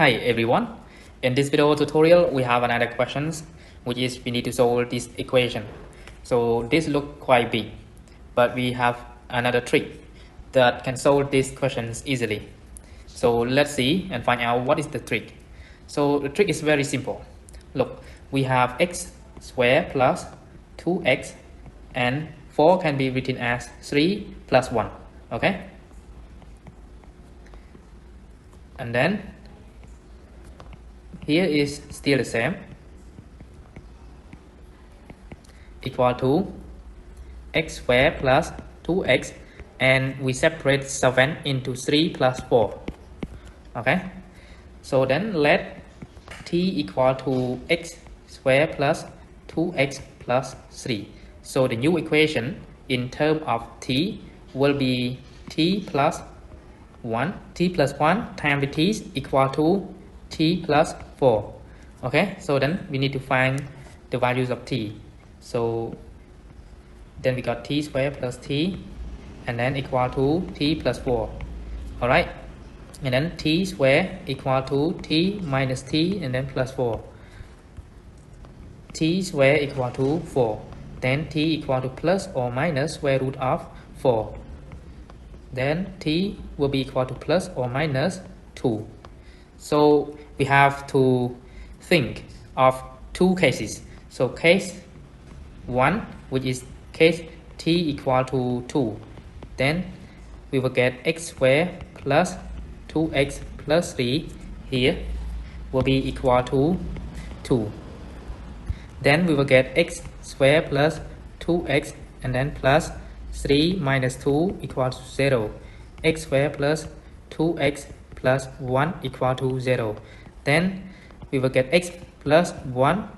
Hi everyone, in this video tutorial we have another questions which is we need to solve this equation. So this look quite big, but we have another trick that can solve these questions easily. So let's see and find out what is the trick. So the trick is very simple. Look, we have x squared plus 2x and 4 can be written as 3 plus 1, okay? And then here is still the same, equal to x squared plus 2x, and we separate 7 into 3 plus 4. Okay, so then let t equal to x squared plus 2x plus 3. So the new equation in terms of t will be t plus 1 times with t equal to t plus 4. Okay, so then we need to find the values of t. So then we got t squared plus t and then equal to t plus 4. All right, and then t squared equal to t minus t and then plus 4. T squared equal to 4. Then t equal to plus or minus square root of 4. Then t will be equal to plus or minus 2. So we have to think of two cases. So case 1, which is case t equal to 2. Then we will get x squared plus 2x plus 3 here will be equal to 2. Then we will get x squared plus 2x and then plus 3 minus 2 equal to 0. X squared plus 2x plus 1 equal to 0. Then we will get x plus 1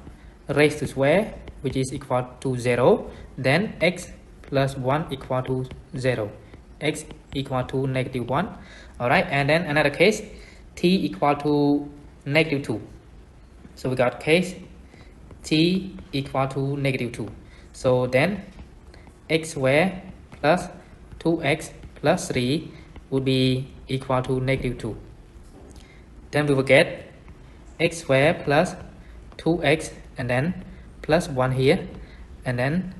raised to square, which is equal to 0. Then x plus 1 equal to 0. X equal to negative 1. Alright, and then another case, t equal to negative 2. So we got case t equal to negative 2. So then x squared plus 2x plus 3 would be equal to negative 2. Then we will get x squared plus 2x and then plus 1 here, and then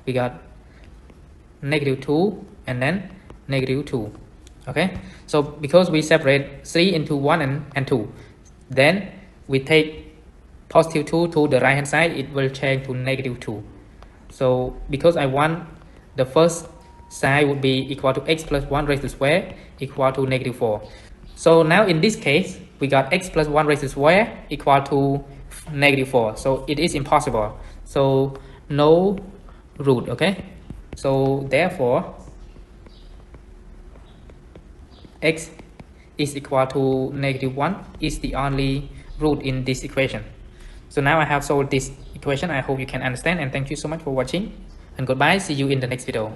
we got negative 2 and then negative 2. Okay, so because we separate 3 into 1 and 2, then we take positive 2 to the right hand side, it will change to negative 2. So because I want the first side would be equal to x plus 1 raised to square equal to negative 4. So now in this case, we got x plus 1 raised to square equal to negative 4. So it is impossible. So no root, okay? So therefore, x is equal to negative 1 is the only root in this equation. So now I have solved this equation. I hope you can understand, and thank you so much for watching, and goodbye. See you in the next video.